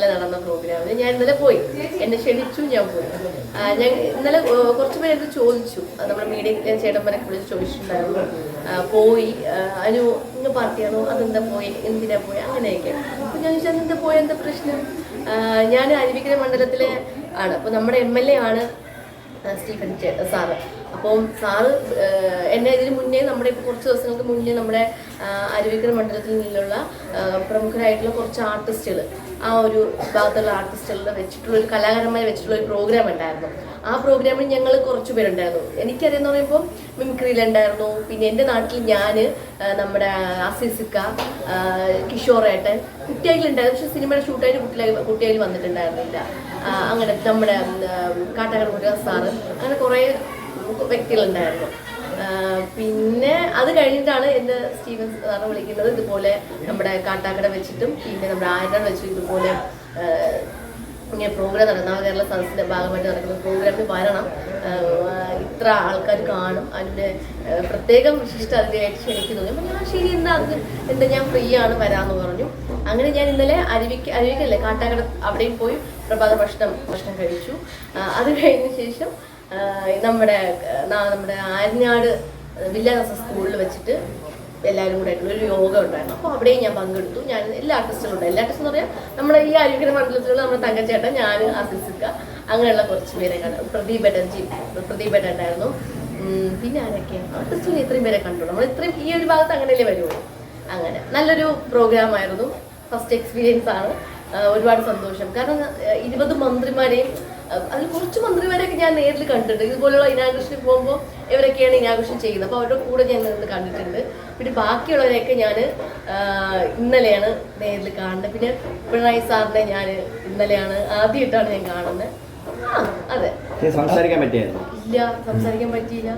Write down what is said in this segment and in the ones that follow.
ഇന്നലെ നടന്ന പ്രോഗ്രാമിന് ഞാൻ ഇന്നലെ പോയി. എന്നെ ക്ഷണിച്ചു, ഞാൻ പോയി. ഞാൻ ഇന്നലെ കുറച്ച് പേര് എന്നോട് ചോദിച്ചു, നമ്മുടെ മീഡിയ ചേട്ടന്മാരൊക്കെ വിളിച്ച് ചോദിച്ചിട്ടുണ്ടായിരുന്നു, പോയി അനു ഇന്ന പാർട്ടിയാണോ, അതെന്താ പോയി, എന്തിനാ പോയി, അങ്ങനെയൊക്കെ. അപ്പോൾ ഞാൻ ചോദിച്ചാൽ എന്താ പോയ, എന്താ പ്രശ്നം? ഞാൻ അരുവിക്കര മണ്ഡലത്തിലെ ആണ്. അപ്പോൾ നമ്മുടെ MLA ആണ് സ്റ്റീഫൻ സാറ്. അപ്പം സാറ് എന്നെ ഇതിന് മുന്നേ, നമ്മുടെ ഇപ്പോൾ കുറച്ച് ദിവസങ്ങൾക്ക് മുന്നേ നമ്മുടെ അരുവിക്കര മണ്ഡലത്തിൽ നിന്നുള്ള പ്രമുഖരായിട്ടുള്ള കുറച്ച് ആർട്ടിസ്റ്റുകൾ, ആ ഒരു ഭാഗത്തുള്ള ആർട്ടിസ്റ്റുകളുടെ വെച്ചിട്ടുള്ള ഒരു കലാകാരന്മാരെ വെച്ചിട്ടുള്ള ഒരു പ്രോഗ്രാം ഉണ്ടായിരുന്നു. ആ പ്രോഗ്രാമിൽ ഞങ്ങൾ കുറച്ച് പേരുണ്ടായിരുന്നു. എനിക്കറിയാമെന്ന് പറയുമ്പോൾ മിമിക്രിയിലുണ്ടായിരുന്നു. പിന്നെ എൻ്റെ നാട്ടിൽ ഞാൻ, നമ്മുടെ അസീസിക്ക, കിഷോറേട്ടൻ, കുട്ടിയായിലുണ്ടായിരുന്നു. പക്ഷെ സിനിമയുടെ ഷൂട്ടായിട്ട് കുട്ടിയായി വന്നിട്ടുണ്ടായിരുന്നില്ല. അങ്ങനെ നമ്മുടെ കാട്ടാക്കട മുരുകൻ സാറ്, അങ്ങനെ കുറേ വ്യക്തികളുണ്ടായിരുന്നു. പിന്നെ അത് കഴിഞ്ഞിട്ടാണ് എന്നെ സ്റ്റീഫൻ സാറ് വിളിക്കുന്നത്. ഇതുപോലെ നമ്മുടെ കാട്ടാക്കട വെച്ചിട്ടും പിന്നെ നമ്മുടെ ആയനാട് വെച്ചിട്ടും ഇതുപോലെ ഇങ്ങനെ പ്രോഗ്രാം നടന്ന കേരള സദസ്സിൻ്റെ ഭാഗമായിട്ട് നടക്കുന്ന പ്രോഗ്രാമിന് വരണം, ഇത്ര ആൾക്കാർ കാണും, അതിൻ്റെ പ്രത്യേകം വിശിഷ്ട അതിഥിയായിട്ട് ക്ഷണിക്കുന്നു. അപ്പം ഞാൻ ശരി, എന്താ ഞാൻ ഫ്രീ ആണ്, വരാമെന്ന് പറഞ്ഞു. അങ്ങനെ ഞാൻ ഇന്നലെ അരുവിക്കല്ലേ കാട്ടാക്കട അവിടെയും പോയി പ്രഭാത ഭക്ഷണം കഴിച്ചു. അത് കഴിഞ്ഞ ശേഷം നമ്മുടെ ആര്യനാട് വിദ്യാഭ്യാസ സ്കൂളിൽ വെച്ചിട്ട് എല്ലാവരും കൂടെ ആയിട്ടുള്ള ഒരു യോഗ ഉണ്ടായിരുന്നു. അപ്പോൾ അവിടെയും ഞാൻ പങ്കെടുത്തു. ഞാൻ എല്ലാ ആർട്ടിസ്റ്റുകളും ഉണ്ട്. എല്ലാ ആർട്ടിസ്റ്റ് എന്ന് പറയാം, നമ്മുടെ ഈ അരുവിക്കര മണ്ഡലത്തിലുള്ള നമ്മുടെ തങ്കച്ചേട്ടൻ, ഞാൻ, അസിസിക്ക, അങ്ങനെയുള്ള കുറച്ച് പേരെ കണ്ടു. പ്രദീപ് ഏട്ടൻ ഉണ്ടായിരുന്നു. പിന്നെ ആരൊക്കെയാണ് ആർട്ടിസ്റ്റിനെ ഇത്രയും പേരെ കണ്ടു. നമ്മൾ ഇത്രയും ഈ ഒരു ഭാഗത്ത് അങ്ങനെയല്ലേ വരുള്ളൂ. അങ്ങനെ നല്ലൊരു പ്രോഗ്രാം ആയിരുന്നു. ഫസ്റ്റ് എക്സ്പീരിയൻസ് ആണ്. ഒരുപാട് സന്തോഷം. കാരണം 20 മന്ത്രിമാരെയും, അതിൽ കുറച്ച് മന്ത്രിമാരെയൊക്കെ ഞാൻ നേരിൽ കണ്ടിട്ടുണ്ട്. ഇതുപോലുള്ള ഇനാഘോഷന് പോകുമ്പോൾ ഇവരൊക്കെയാണ് ഇനാഘോഷം ചെയ്യുന്നത്. അപ്പോൾ അവരുടെ കൂടെ ഞാൻ നിന്ന് കണ്ടിട്ടുണ്ട്. പിന്നെ ബാക്കിയുള്ളവരെയൊക്കെ ഞാൻ ഇന്നലെയാണ് നേരിൽ കാണുന്നത്. പിന്നെ പിണറായി സാറിനെ ഞാൻ ഇന്നലെയാണ് ആദ്യമായിട്ടാണ് ഞാൻ കാണുന്നത്. അതെ, സംസാരിക്കാൻ പറ്റിയായിരുന്നു? ഇല്ല, സംസാരിക്കാൻ പറ്റിയില്ല.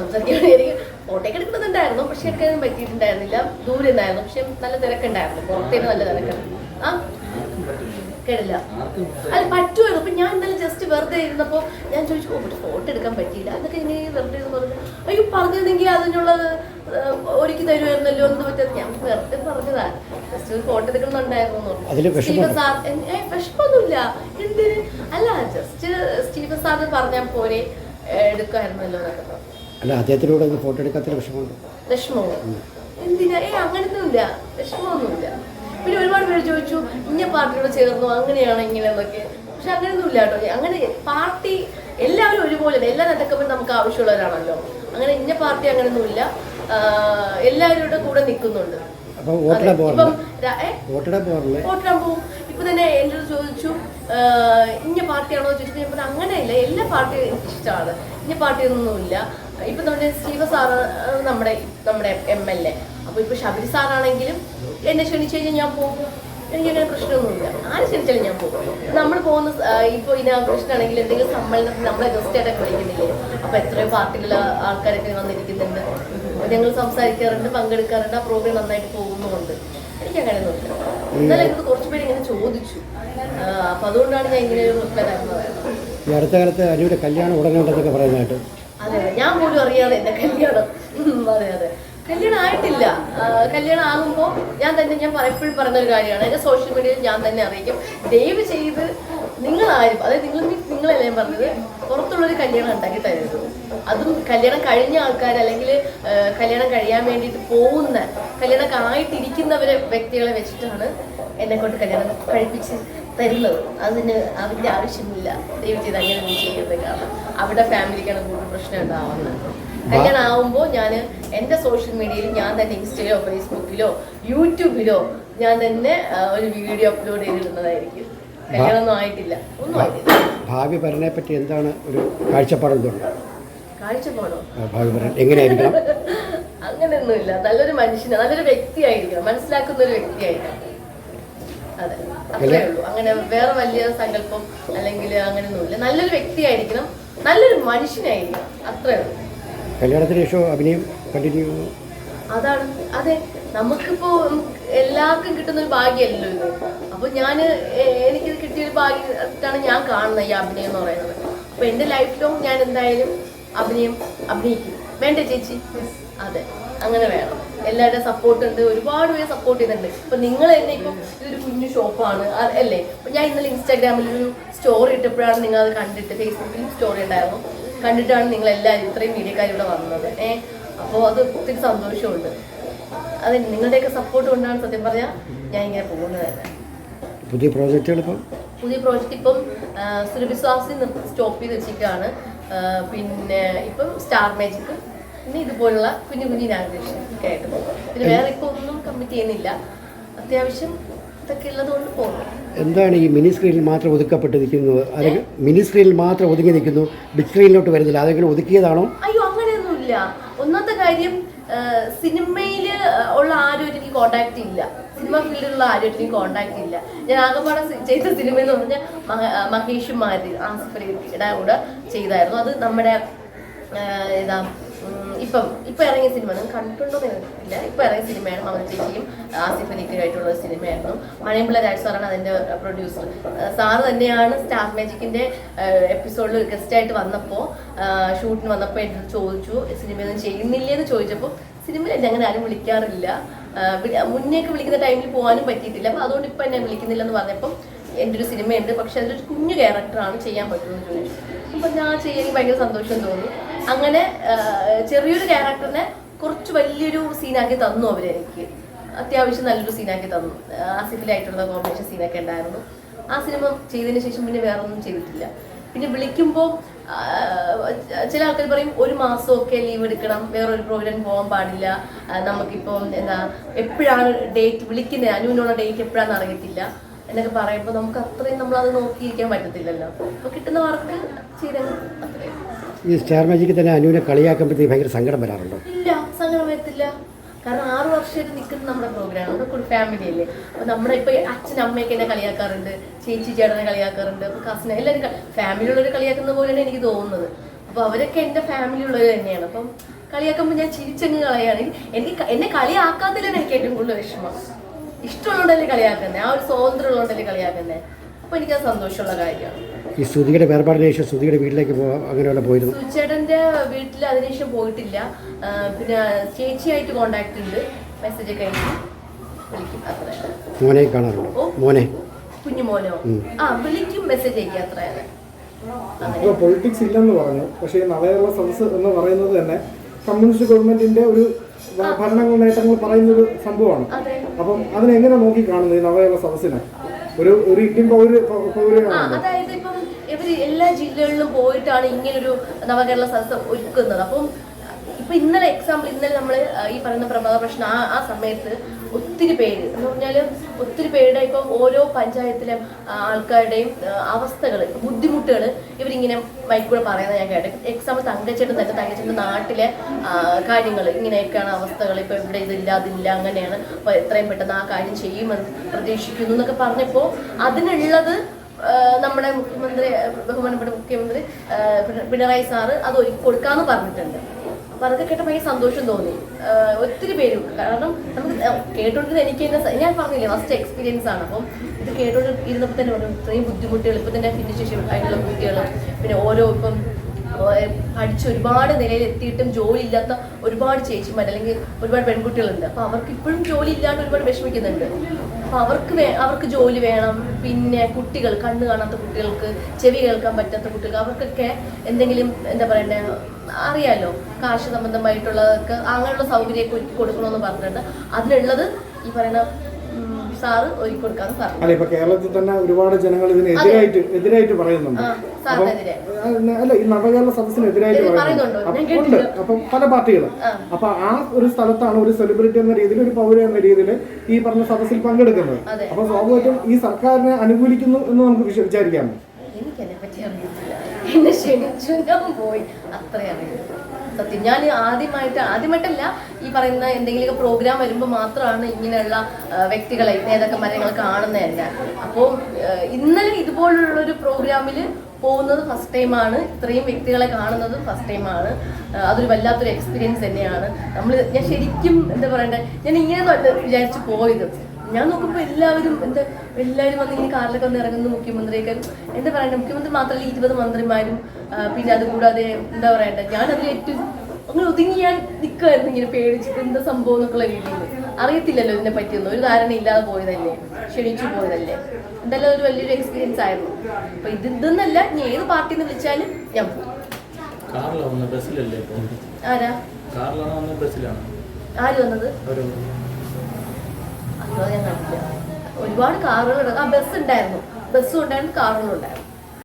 സംസാരിക്കാൻ എനിക്ക് ഫോട്ടോയൊക്കെ എടുക്കുന്നുണ്ടായിരുന്നു, പക്ഷെ എടുക്കാനും പറ്റിയിട്ടുണ്ടായിരുന്നില്ല. ദൂരെ ഉണ്ടായിരുന്നു, പക്ഷെ നല്ല തിരക്കുണ്ടായിരുന്നു. പുറത്തേക്ക് നല്ല തിരക്കുണ്ട്. കേടില്ല, അത് പറ്റുമായിരുന്നു. അപ്പം ഞാൻ ഇന്നലെ ജസ്റ്റ് വെറുതെ ഇരുന്നപ്പോൾ ഞാൻ ചോദിച്ചു, ഒരു ഫോട്ടോ എടുക്കാൻ പറ്റിയില്ല, അതൊക്കെ ഇങ്ങനെ വെറുതെ എന്ന് പറഞ്ഞു. അയ്യോ, പറഞ്ഞിരുന്നെങ്കിൽ അതിനുള്ളത് ഒരുക്കി തരുമായിരുന്നല്ലോ എന്ന് പറ്റാതെ ഞാൻ വെറുതെ പറഞ്ഞതാ. ജസ്റ്റ് ഒരു ഫോട്ടോ എടുക്കണമെന്നുണ്ടായിരുന്നു. സ്റ്റീഫൻ സാർ, വിഷമൊന്നുമില്ല, എന്തിന് അല്ല, ജസ്റ്റ് സ്റ്റീഫൻ സാറിന് പറഞ്ഞാൽ പോലെ എടുക്കുമായിരുന്നല്ലോ എന്നൊക്കെ പറഞ്ഞു. അല്ല, അദ്ദേഹത്തിലൂടെ ഫോട്ടോ എടുക്കാത്ത വിഷമോ എന്തിനാ? അങ്ങനൊന്നുമില്ല, വിഷമമൊന്നുമില്ല. പിന്നെ ഒരുപാട് പേര് ചോദിച്ചു, ഇന്ന പാർട്ടിയോട് ചേർന്നു, അങ്ങനെയാണ് ഇങ്ങനെയെന്നൊക്കെ. പക്ഷെ അങ്ങനെയൊന്നുമില്ല കേട്ടോ. അങ്ങനെ പാർട്ടി എല്ലാവരും ഒരുപോലെ, എല്ലാ നേതാക്കന്മാരും നമുക്ക് ആവശ്യമുള്ളവരാണല്ലോ. അങ്ങനെ ഇന്ന പാർട്ടി അങ്ങനെയൊന്നുമില്ല, എല്ലാവരുടെ കൂടെ നിൽക്കുന്നുണ്ട്. വോട്ടിടാൻ പോവും. ഇപ്പൊ തന്നെ എൻ്റെ ചോദിച്ചു, ഇന്ന പാർട്ടിയാണോ ചോദിച്ചു. ഞാൻ പറഞ്ഞു അങ്ങനെയില്ല, എല്ലാ പാർട്ടിയും എനിക്ക് ഇഷ്ടമാണ്, ഇന്ന പാർട്ടിയൊന്നുമില്ല. ഇപ്പൊ നമ്മുടെ സ്റ്റീഫൻ സാറ് നമ്മുടെ MLA. അപ്പൊ ഇപ്പൊ ശബരി സാറാണെങ്കിലും എന്നെ ക്ഷണിച്ചു കഴിഞ്ഞാൽ ഞാൻ പോകും. എനിക്കങ്ങനെ പ്രശ്നമൊന്നുമില്ല. ആര് ക്ഷണിച്ചാലും ഞാൻ പോകും. നമ്മൾ പോകുന്ന ഇപ്പോൾ ഇനാഘോഷനാണെങ്കിൽ എന്തെങ്കിലും സമ്മേളനത്തിൽ നമ്മളെ ഗസ്റ്റായിട്ടൊക്കെ വിളിക്കുന്നില്ലേ, അപ്പോൾ എത്രയോ പാർട്ടികളുടെ ആൾക്കാരൊക്കെ വന്നിരിക്കുന്നുണ്ട്. ഞങ്ങൾ സംസാരിക്കാറുണ്ട്, പങ്കെടുക്കാറുണ്ട്. ആ പ്രോഗ്രാം നന്നായിട്ട് പോകുന്നുമുണ്ട്. എനിക്കങ്ങനെയൊന്നുമില്ല. ഇന്നലെ എനിക്ക് കുറച്ച് പേര് ഇങ്ങനെ ചോദിച്ചു, അപ്പം അതുകൊണ്ടാണ് ഞാൻ ഇങ്ങനെ ഒരു റിപ്ലൈ തരുന്നത്. ഈ അടുത്ത കാലത്ത് അനുവിന്റെ കല്യാണം ഉടനെ ഉണ്ടെന്നൊക്കെ പറയുന്നതായിട്ട്. അതെ, ഞാൻ പോലും അറിയാതെ എൻ്റെ കല്യാണം. അതെ, കല്യാണം ആയിട്ടില്ല. കല്യാണം ആകുമ്പോൾ ഞാൻ എപ്പോഴും പറയുന്ന ഒരു കാര്യമാണ്, എൻ്റെ സോഷ്യൽ മീഡിയയിൽ ഞാൻ തന്നെ അറിയിക്കും. ദയവ് ചെയ്ത് നിങ്ങളാരും, അതായത് നിങ്ങളല്ലേ ഞാൻ പറഞ്ഞത്, പുറത്തുള്ളൊരു കല്യാണം ഉണ്ടാക്കി തരുന്നത്. അതും കല്യാണം കഴിഞ്ഞ ആൾക്കാർ, അല്ലെങ്കിൽ കല്യാണം കഴിയാൻ വേണ്ടിയിട്ട് പോകുന്ന, കല്യാണം ആയിട്ടിരിക്കുന്നവരെ വ്യക്തികളെ വെച്ചിട്ടാണ് എന്നെ കൊണ്ട് കല്യാണം കഴിപ്പിച്ച് തരുന്നത്. അതിൻ്റെ ആവശ്യമില്ല. ദയവ് ചെയ്ത് അങ്ങനെ ഒന്നും ചെയ്യരുത്. കാരണം അവിടെ ഫാമിലിക്കാണ് കൂടുതൽ പ്രശ്നം ഉണ്ടാവുന്നത്. കല്യാണം ആവുമ്പോൾ ഞാൻ എൻ്റെ സോഷ്യൽ മീഡിയയിൽ ഞാൻ തന്നെ ഇൻസ്റ്റയിലോ ഫേസ്ബുക്കിലോ യൂട്യൂബിലോ ഞാൻ തന്നെ ഒരു വീഡിയോ അപ്ലോഡ് ചെയ്തിടുന്നതായിരിക്കും. കല്യാണമൊന്നും ആയിട്ടില്ല, ഒന്നും ആയിട്ടില്ല. ഭാവി ഭരണയെ പറ്റി എന്താണ് ഒരു കാഴ്ചപ്പാടെന്തുണ്ട്? കാഴ്ചപ്പാടോ? ഭാവി ഭരണം എങ്ങനെയായിരിക്കണം? അങ്ങനെയൊന്നുമില്ല. നല്ലൊരു മനുഷ്യന്, നല്ലൊരു വ്യക്തിയായിരിക്കണം, മനസ്സിലാക്കുന്ന ഒരു വ്യക്തിയായിരിക്കണം. അതെ, അത്രേ ഉള്ളൂ. അങ്ങനെ വേറെ വലിയ സങ്കല്പം അല്ലെങ്കിൽ അങ്ങനെയൊന്നുമില്ല. നല്ലൊരു വ്യക്തിയായിരിക്കണം, നല്ലൊരു മനുഷ്യനായിരിക്കണം, അത്രേ ഉള്ളൂ. കല്യാണത്തിന് ശേഷം അഭിനയം കണ്ടിന്യൂ? അതാണ്, അതെ, നമുക്കിപ്പോ എല്ലാവർക്കും കിട്ടുന്ന ഒരു ഭാഗ്യമല്ലോ ഇത്. അപ്പൊ എനിക്കിത് കിട്ടിയൊരു ഭാഗ്യത്താണ് ഞാൻ കാണുന്നത് ഈ അഭിനയം എന്ന് പറയുന്നത്. അപ്പൊ എന്റെ ലൈഫ് ലോങ് ഞാൻ എന്തായാലും അഭിനയിക്കും. വേണ്ടേ ചേച്ചി? അതെ, അങ്ങനെ വേണം. എല്ലാവരുടെ സപ്പോർട്ട് ഉണ്ട്, ഒരുപാട് പേര് സപ്പോർട്ട് ചെയ്യുന്നുണ്ട്. ഇപ്പൊ നിങ്ങൾ തന്നെ ഇപ്പം ഇതൊരു കുഞ്ഞു ഷോപ്പാണ് അല്ലേ. അപ്പൊ ഞാൻ ഇന്നലെ ഇൻസ്റ്റാഗ്രാമിൽ ഒരു സ്റ്റോറി ഇട്ടപ്പോഴാണ് നിങ്ങൾ അത് കണ്ടിട്ട്, ഫേസ്ബുക്കിൽ സ്റ്റോറി ഉണ്ടായിരുന്നു, കണ്ടിട്ടാണ് നിങ്ങൾ എല്ലാവരും ഇത്രയും മീഡിയക്കാർ ഇവിടെ വന്നത്. അപ്പോൾ അത് ഒത്തിരി സന്തോഷമുണ്ട്. അതെ, നിങ്ങളുടെയൊക്കെ സപ്പോർട്ട് കൊണ്ടാണ് സത്യം പറഞ്ഞാൽ ഞാൻ ഇങ്ങനെ പോകുന്നത് തന്നെ. പുതിയ പ്രോജക്റ്റുകൾ ഇപ്പം സുരഭിശ്വാസി സ്റ്റോപ്പ് ചെയ്ത് വെച്ചിട്ടാണ്. പിന്നെ ഇപ്പം സ്റ്റാർ മാജിക്കും പിന്നെ ഇതുപോലുള്ള കുഞ്ഞു ഇനാഗ്രേഷൻ ഒക്കെ ആയിട്ട് പോകും. പിന്നെ വേറെ ഇപ്പോൾ ഒന്നും കമ്മിറ്റ് ചെയ്യുന്നില്ല. അത്യാവശ്യം ഇതൊക്കെ ഉള്ളത് കൊണ്ട് പോകുന്നു. എന്താണ് ഈ മിനി സ്ക്രീനിൽ മാത്രം ഒതുക്കപ്പെട്ട് നിൽക്കുന്നത്? അല്ലെങ്കിൽ മിനി സ്ക്രീനിൽ മാത്രം ഒതുങ്ങി നിൽക്കുന്നു, ബിഗ് സ്ക്രീനിലോട്ട് വരുന്നില്ല, അതെങ്കിലും ഒതുക്കിയതാണോ? അയ്യോ, അങ്ങനെയൊന്നുമില്ല. ഒന്നാമത്തെ കാര്യം, സിനിമയിൽ ഉള്ള ആരും എനിക്ക് കോണ്ടാക്ട് ഇല്ല, സിനിമ ഫീൽഡിലുള്ള ആരും എനിക്ക് കോണ്ടാക്ട് ഇല്ല. ഞാൻ ആകെപ്പാടെ ചെയ്ത സിനിമ എന്ന് പറഞ്ഞാൽ മഹേഷ് മാരി ആസിഫ് അലിയുടെ കൂടെ ചെയ്തായിരുന്നു. അത് നമ്മുടെ ഏതാ ഇപ്പം ഇറങ്ങിയ സിനിമ നിങ്ങൾ കണ്ടിട്ടുണ്ടോ ഇല്ല, ഇപ്പം ഇറങ്ങിയ സിനിമയാണ്. മമത ചേച്ചിയും ആസിഫ് അലിക്കുമായിട്ടുള്ള സിനിമയായിരുന്നു. മണിയമ്പിള്ള രാജ് സാറാണ് അതിൻ്റെ പ്രൊഡ്യൂസർ. സാറ് തന്നെയാണ് സ്റ്റാർ മാജിക്കിൻ്റെ എപ്പിസോഡിൽ ഗസ്റ്റായിട്ട് വന്നപ്പോൾ, ഷൂട്ടിന് വന്നപ്പോൾ എൻ്റെ ചോദിച്ചു സിനിമയൊന്നും ചെയ്യുന്നില്ലേന്ന് ചോദിച്ചപ്പോൾ സിനിമയിൽ എന്നെ അങ്ങനെ ആരും വിളിക്കാറില്ല, മുന്നേക്ക് വിളിക്കുന്ന ടൈമിൽ പോകാനും പറ്റിയിട്ടില്ല, അപ്പോൾ അതുകൊണ്ട് ഇപ്പം എന്നെ വിളിക്കുന്നില്ലെന്ന് പറഞ്ഞപ്പം എൻ്റെ ഒരു സിനിമയുണ്ട്, പക്ഷെ അതിലൊരു കുഞ്ഞു ക്യാരക്ടറാണ്, ചെയ്യാൻ പറ്റുമെന്ന് ചോദിച്ചു. അപ്പം ഞാൻ ചെയ്യാൻ എനിക്ക് ഭയങ്കര സന്തോഷം തോന്നി. അങ്ങനെ ചെറിയൊരു ക്യാരക്ടറിനെ കുറച്ച് വലിയൊരു സീനാക്കി തന്നു അവരെനിക്ക്. അത്യാവശ്യം നല്ലൊരു സീനാക്കി തന്നു. ആസിഫിലായിട്ടുള്ള കോമ്പിനേഷൻ സീനൊക്കെ ഉണ്ടായിരുന്നു. ആ സിനിമ ചെയ്തതിന് ശേഷം പിന്നെ വേറെ ഒന്നും ചെയ്തിട്ടില്ല. പിന്നെ വിളിക്കുമ്പോൾ ചില ആൾക്കാർ പറയും 1 മാസമൊക്കെ ലീവ് എടുക്കണം, വേറൊരു പ്രോഗ്രാം പോകാൻ പാടില്ല, നമുക്കിപ്പം എന്താ എപ്പോഴാണ് ഡേറ്റ് വിളിക്കുന്നത്, അനുവിനുള്ള ഡേറ്റ് എപ്പോഴാണെന്ന് അറിയത്തില്ല എന്നൊക്കെ പറയുമ്പോൾ നമുക്ക് അത്രയും നമ്മളത് നോക്കിയിരിക്കാൻ പറ്റത്തില്ലല്ലോ. അപ്പോൾ കിട്ടുന്ന വർക്ക് ചെയ്തെങ്കിൽ അത്രയും. ഈ സ്റ്റാർ മാജിക്കിൽ തന്നെ അനുവിനെ കളിയാക്കുമ്പോഴത്തേക്ക് ഭയങ്കര സങ്കടം വരാറുണ്ടോ? ഇല്ല, സങ്കടം വരത്തില്ല. കാരണം 6 വർഷമായിട്ട് നിൽക്കുന്ന നമ്മുടെ പ്രോഗ്രാം, നമ്മുടെ ഒരു ഫാമിലി അല്ലേ. അപ്പോൾ നമ്മുടെ ഇപ്പോൾ അച്ഛനും അമ്മയൊക്കെ എന്നെ കളിയാക്കാറുണ്ട്, ചേച്ചി ചേട്ടനെ കളിയാക്കാറുണ്ട്, കസിനെ എല്ലാവരും ഫാമിലിയുള്ളവർ കളിയാക്കുന്ന പോലെയാണ് എനിക്ക് തോന്നുന്നത്. അപ്പോൾ അവരൊക്കെ എൻ്റെ ഫാമിലിയുള്ളവർ തന്നെയാണ്. അപ്പം കളിയാക്കുമ്പോൾ ഞാൻ ചിരിച്ചങ്ങ് കളയാണ്. എന്നെ കളിയാക്കാത്തതിലാണ് എനിക്ക് ഏറ്റവും കൂടുതൽ വിഷമം. ഇഷ്ടമുള്ളതല്ലേ കളിയാക്കുന്നത്, ആ ഒരു സ്വാതന്ത്ര്യമുള്ളതല്ലേ കളിയാക്കുന്നത്. അപ്പോൾ എനിക്കത് സന്തോഷമുള്ള കാര്യമാണ്. ഈ ശ്രുതിയുടെ വേർപാടിന് ശേഷം ശ്രുതിയുടെ വീട്ടിലേക്ക് അങ്ങനെയുള്ള പോയിരുന്നു? സുചേട്ടൻ്റെ വീട്ടിൽ അതിനുശേഷം പോയിട്ടില്ല. പിന്നെ ചേച്ചിയായിട്ട് കോണ്ടാക്ട് ഉണ്ട്, മെസ്സേജ് ഒക്കെ വിളിക്കും, അത്ര. മോനെ കാണാറുണ്ടോ? മോനെ, കുഞ്ഞു മോനോ? വിളിക്കും, മെസ്സേജ് അയക്കും, അത്രയാണ്. പൊളിറ്റിക്സ് ഇല്ലെന്ന് പറഞ്ഞു, പക്ഷേ ഈ നവകേരള സദസ് എന്ന് പറയുന്നത് തന്നെ കമ്മ്യൂണിസ്റ്റ് ഗവൺമെന്റിന്റെ ഒരു ഭരണങ്ങൾ നേട്ടങ്ങൾ പറയുന്നൊരു സംഭവമാണ്. അപ്പം അതിനെങ്ങനെ നോക്കി കാണുന്നത് ഈ നവകേരള സദസ്സിനെ? ഒരു ഇന്ത്യൻ പൗരനാണ്. അതായത് ഇപ്പം ഇവര് എല്ലാ ജില്ലകളിലും പോയിട്ടാണ് ഇങ്ങനൊരു നവകേരള സദസ്സ് ഒരുക്കുന്നത്. അപ്പം ഇപ്പൊ ഇന്നലെ നമ്മൾ ഈ പറയുന്ന പ്രഭാത പ്രശ്നം ആ സമയത്ത് ഒത്തിരി പേര് എന്ന് പറഞ്ഞാൽ ഒത്തിരി പേരുടെ ഇപ്പം ഓരോ പഞ്ചായത്തിലെ ആൾക്കാരുടെയും അവസ്ഥകൾ, ബുദ്ധിമുട്ടുകൾ ഇവരിങ്ങനെ മൈക്കൂടെ പറയുന്നത് ഞാൻ കേട്ടു. എക്സാമ്പിൾ തങ്കച്ചേട്ടൻ്റെ നാട്ടിലെ കാര്യങ്ങൾ ഇങ്ങനെയൊക്കെയാണ് അവസ്ഥകൾ, ഇപ്പം ഇവിടെ ഇതില്ല അതില്ല അങ്ങനെയാണ്, അപ്പോൾ എത്രയും പെട്ടെന്ന് ആ കാര്യം ചെയ്യുമെന്ന് പ്രതീക്ഷിക്കുന്നു എന്നൊക്കെ പറഞ്ഞപ്പോൾ അതിനുള്ളത് നമ്മുടെ ബഹുമാനപ്പെട്ട മുഖ്യമന്ത്രി പിണറായി സാറ് അത് ഒരുക്കി കൊടുക്കാമെന്ന് പറഞ്ഞിട്ടുണ്ട്. അപ്പോൾ അതൊക്കെ കേട്ട ഭയങ്കര സന്തോഷം തോന്നി. ഒത്തിരി പേര്, കാരണം നമുക്ക് കേട്ടോണ്ടിരുന്ന എനിക്ക് തന്നെ, ഞാൻ പറഞ്ഞില്ലേ ഫസ്റ്റ് എക്സ്പീരിയൻസ് ആണ്. അപ്പം ഇത് കേട്ടോണ്ടിരുന്നപ്പോൾ തന്നെ പറഞ്ഞു ഇത്രയും ബുദ്ധിമുട്ടുകൾ, ഇപ്പം തന്നെ ഭിന്നശേഷി ആയിട്ടുള്ള കുട്ടികൾ, പിന്നെ ഓരോ ഇപ്പം പഠിച്ച് ഒരുപാട് നിലയിൽ എത്തിയിട്ടും ജോലി ഇല്ലാത്ത ഒരുപാട് ചേച്ചിമാർ അല്ലെങ്കിൽ ഒരുപാട് പെൺകുട്ടികളുണ്ട്. അപ്പോൾ അവർക്ക് ഇപ്പോഴും ജോലി ഇല്ലാണ്ട് ഒരുപാട് വിഷമിക്കുന്നുണ്ട്. അപ്പോൾ അവർക്ക് ജോലി വേണം. പിന്നെ കുട്ടികൾ, കണ്ണ് കാണാത്ത കുട്ടികൾക്ക്, ചെവി കേൾക്കാൻ പറ്റാത്ത കുട്ടികൾക്ക്, അവർക്കൊക്കെ എന്തെങ്കിലും എന്താ പറയണ്ടേ, അറിയാലോ, കാർഷിക സംബന്ധമായിട്ടുള്ളതൊക്കെ അങ്ങനെയുള്ള സൗകര്യമൊക്കെ ഒരുക്കി കൊടുക്കണമെന്ന് പറഞ്ഞിട്ടുണ്ട്. അതിനുള്ളത് ഈ പറയുന്ന സാറ് ഒരുക്കി കൊടുക്കാന്ന് പറഞ്ഞു. അല്ല, ഇപ്പൊ കേരളത്തിൽ തന്നെ ഒരുപാട് ജനങ്ങൾ ഇതിന് എതിരായിട്ട് പറയുന്നുണ്ട്. അല്ല, ഈ നവകേരള സദസ്സിനെതിരായിട്ട് പറയുന്നുണ്ട്. അപ്പം പല പാർട്ടികളും. അപ്പൊ ആ ഒരു സ്ഥലത്താണ് ഒരു സെലിബ്രിറ്റി എന്ന രീതിയിൽ, ഒരു പൗര എന്ന രീതിയിൽ ഈ പറഞ്ഞ സദസ്സിൽ പങ്കെടുക്കുന്നത്. അപ്പൊ സ്വാഭാവികമായിട്ടും ഈ സർക്കാരിനെ അനുകൂലിക്കുന്നു എന്ന് നമുക്ക് വിചാരിക്കാമോ? എനിക്കെന്നെ പറ്റി അറിയത്തില്ല, എന്നെ ക്ഷണിച്ചു, ഞാൻ പോയി, അത്രേ അറിയില്ല സത്യം. ഞാൻ ആദ്യമായിട്ടല്ല ഈ പറയുന്ന എന്തെങ്കിലുമൊക്കെ പ്രോഗ്രാം വരുമ്പോൾ മാത്രമാണ് ഇങ്ങനെയുള്ള വ്യക്തികളെ, നേതാക്കന്മാരെ ഞങ്ങൾ കാണുന്നത് തന്നെ. അപ്പോൾ ഇന്നലെ ഇതുപോലുള്ളൊരു പ്രോഗ്രാമിൽ പോകുന്നത് ഫസ്റ്റ് ടൈമാണ്, ഇത്രയും വ്യക്തികളെ കാണുന്നത് ഫസ്റ്റ് ടൈമാണ്. അതൊരു വല്ലാത്തൊരു എക്സ്പീരിയൻസ് തന്നെയാണ്. ഞാൻ ശരിക്കും എന്താ പറയണ്ടേ, ഞാൻ ഇങ്ങനെ വിചാരിച്ച് പോയത്. ഞാൻ നോക്കുമ്പോൾ എല്ലാവരും വന്ന് ഇങ്ങനെ കാറിലൊക്കെ വന്ന് ഇറങ്ങുന്നു. മുഖ്യമന്ത്രിയൊക്കെ എന്താ പറയണ്ടേ, മുഖ്യമന്ത്രി മാത്രമല്ല 20 മന്ത്രിമാരും, പിന്നെ അതുകൂടാതെ എന്താ പറയണ്ടേ, ഞാനതിൽ ഏറ്റവും അങ്ങനെ ഒതുങ്ങി ഞാൻ നിൽക്കുമായിരുന്നു ഇങ്ങനെ പേടിച്ചിട്ട് എന്താ സംഭവം എന്നൊക്കെയുള്ള രീതിയിൽ. അറിയത്തില്ലല്ലോ ഇതിനെ പറ്റിയൊന്നും, ഒരു ധാരണ ഇല്ലാതെ പോയതല്ലേ, ക്ഷണിച്ചു പോയതല്ലേ. എന്തായാലും ഒരു വലിയൊരു എക്സ്പീരിയൻസ് ആയിരുന്നു. അപ്പൊ ഇതെന്നല്ല, ഇനി ഏത് പാർട്ടിയിൽ നിന്ന് വിളിച്ചാലും ഞാൻ പോകും. ആരാ ആര് വന്നത്? അതോ ഞാൻ കണ്ടില്ല. ഒരുപാട് കാറുകൾ, ആ ബസ് ഉണ്ടായിരുന്നു, ബസ്സും ഉണ്ടായിരുന്നു, കാറുകളും ഉണ്ടായിരുന്നു.